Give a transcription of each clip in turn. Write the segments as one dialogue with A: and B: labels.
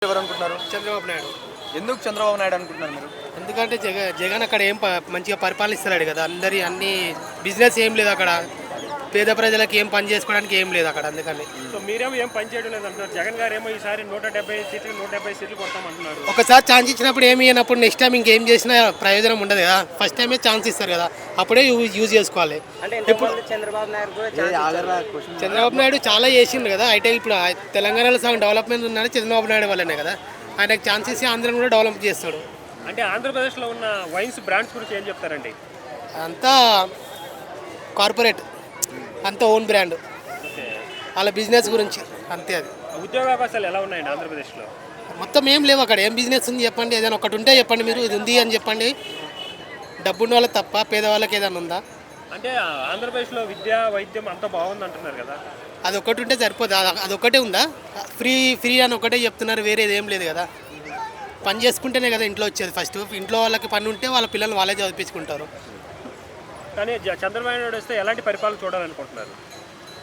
A: ఎవరు అనుకుంటున్నారు?
B: చంద్రబాబు నాయుడు.
A: ఎందుకు చంద్రబాబు నాయుడు అనుకుంటున్నారు మీరు?
B: ఎందుకంటే జగన్ అక్కడ మంచిగా పరిపాలిస్తున్నాడు కదా. అన్ని బిజినెస్ ఏం లేదు అక్కడ. పేద ప్రజలకు ఏం పని చేసుకోవడానికి ఏం లేదు అక్కడ. అందుకని
C: సో మీరేమో ఏం పని చేయడం లేదు అంటున్నారు. జగన్ గారు ఏమో ఈసారి 170 సీట్లు కొడతామంటున్నారు.
B: ఒకసారి ఛాన్స్ ఇచ్చినప్పుడు ఏమి ఇచ్చినప్పుడు నెక్స్ట్ టైం ఇంకేం చేసినా ప్రయోజనం ఉండదు కదా. ఫస్ట్ టైమే ఛాన్స్ ఇస్తారు కదా, అప్పుడే యూజ్ చేసుకోవాలి. ఇప్పుడు చంద్రబాబు నాయుడు చాలా చేసిండు కదా. అయితే ఇప్పుడు తెలంగాణలో సగం డెవలప్మెంట్ ఉందని చంద్రబాబు నాయుడు వల్లనే కదా. ఆయనకు ఛాన్స్ ఇచ్చి ఆంధ్రను కూడా డెవలప్ చేస్తాడు.
C: అంటే ఆంధ్రప్రదేశ్లో ఉన్న వైన్స్ బ్రాండ్స్ గురించి ఏం చెప్తారండి?
B: అంతా కార్పొరేట్, అంతా ఓన్ బ్రాండ్, వాళ్ళ బిజినెస్ గురించి అంతే. అది
C: ఉద్యోగ అవకాశాలు ఎలా ఉన్నాయండి ఆంధ్రప్రదేశ్లో?
B: మొత్తం ఏం లేవు అక్కడ. ఏం బిజినెస్ ఉంది చెప్పండి. ఏదైనా ఒకటి ఉంటే చెప్పండి, మీరు ఇది ఉంది అని చెప్పండి. డబ్బున్న వాళ్ళకి తప్ప పేదవాళ్ళకి ఏదైనా ఉందా?
C: అంటే ఆంధ్రప్రదేశ్లో విద్య వైద్యం అంతా బాగుంది అంటున్నారు కదా.
B: అది ఒకటి ఉంటే సరిపోదు. అదొక్కటే ఉందా? ఫ్రీ అని ఒకటే చెప్తున్నారు, వేరేది ఏం లేదు కదా. పని చేసుకుంటేనే కదా ఇంట్లో వచ్చేది. ఫస్ట్ ఇంట్లో వాళ్ళకి పని ఉంటే వాళ్ళ పిల్లలు వాళ్ళే చదివించుకుంటారు.
C: కానీ చంద్రబాబు నాయుడు వస్తే ఎలాంటి పరిపాలన చూడాలనుకుంటున్నారు?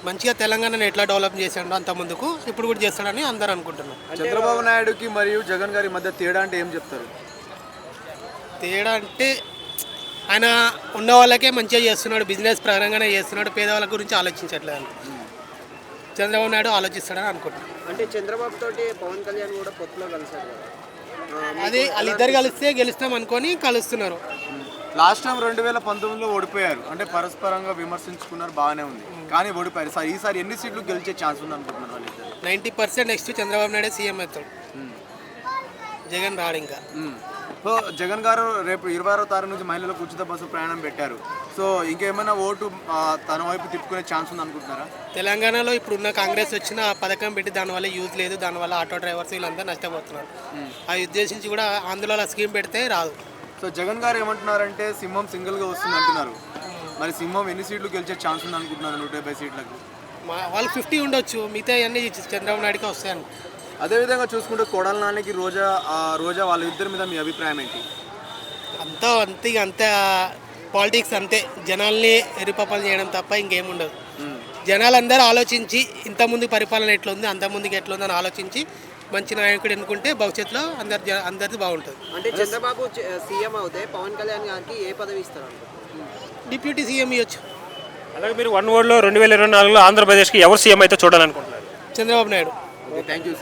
B: మంచిగా తెలంగాణను ఎట్లా డెవలప్ చేసాడో అంత ముందుకు ఇప్పుడు కూడా చేస్తాడని అందరూ అనుకుంటున్నారు.
A: చంద్రబాబు నాయుడుకి మరియు జగన్ గారి మధ్య తేడా అంటే ఏం చెప్తారు?
B: తేడా అంటే ఆయన ఉన్న వాళ్ళకే మంచిగా చేస్తున్నాడు, బిజినెస్ పరంగానే చేస్తున్నాడు, పేదవాళ్ళ గురించి ఆలోచించట్లేదు. చంద్రబాబు నాయుడు ఆలోచిస్తాడని అనుకుంటున్నాను.
D: అంటే చంద్రబాబు తోటి పవన్ కళ్యాణ్ కూడా పొత్తులో కలిసాడు కదా.
B: అది వాళ్ళిద్దరు కలిస్తే గెలుస్తాం అనుకొని కలుస్తున్నారు.
A: లాస్ట్ టైం 2019లో ఓడిపోయారు, అంటే పరస్పరంగా విమర్శించుకున్నారు, బాగానే ఉంది. కానీ ఓడిపోయారు. ఈసారి ఎన్ని సీట్లు గెలిచే ఛాన్స్ ఉంది అనుకుంటున్నారు వాళ్ళిద్దరు?
B: 90% నెక్స్ట్ చంద్రబాబు నాయుడు సీఎం అవుతాడు. జగన్ రాడు ఇంకా.
A: సో జగన్ గారు రేపు 26వ తారీఖు నుంచి మహిళలకు ఉచిత బస్సు ప్రయాణం పెట్టారు. సో ఇంకేమైనా ఓటు తన వైపు తిప్పుకునే ఛాన్స్ ఉంది అనుకుంటున్నారా?
B: తెలంగాణలో ఇప్పుడున్న కాంగ్రెస్ వచ్చిన ఆ పథకం పెట్టి దానివల్ల యూజ్ లేదు. దానివల్ల ఆటో డ్రైవర్స్ వీళ్ళంతా నష్టపోతున్నారు. ఆ ఉద్దేశించి కూడా ఆంధ్రలో స్కీమ్ పెడితే రాదు.
A: సో జగన్ గారు ఏమంటున్నారంటే సింహం సింగిల్గా వస్తుంది అంటున్నారు. మరి సింహం ఎన్ని సీట్లు గెలిచే ఛాన్స్ ఉంది అనుకుంటున్నారు 170 సీట్లకు?
B: వాళ్ళు 50 ఉండొచ్చు, మిగతా అన్నీ చంద్రబాబు నాయుడుకి వస్తాయని.
A: అదేవిధంగా చూసుకుంటే కొడాల నానికి రోజా వాళ్ళ ఇద్దరి మీద మీ అభిప్రాయం ఏంటి?
B: అంతే పాలిటిక్స్ అంతే. జనాల్ని ఎరుపప్పలు చేయడం తప్ప ఇంకేముండదు. జనాలందరూ ఆలోచించి ఇంతకుముందు పరిపాలన ఎట్లుంది, అంతకుముందుకు ఎట్లుంది అని ఆలోచించి మంచి నాయకుడు ఎన్నుకుంటే భవిష్యత్తులో అందరిది బాగుంటుంది.
D: అంటే చంద్రబాబు సీఎం అవుతే పవన్ కళ్యాణ్ గారికి ఏ పదవి ఇస్తారు?
B: డిప్యూటీ సీఎం ఇవ్వచ్చు.
C: అలాగే మీరు 1 wordలో 2024లో ఆంధ్రప్రదేశ్కి ఎవరు సీఎం అయితే చూడాలనుకుంటున్నారు?
B: చంద్రబాబు నాయుడు.
A: Thank you.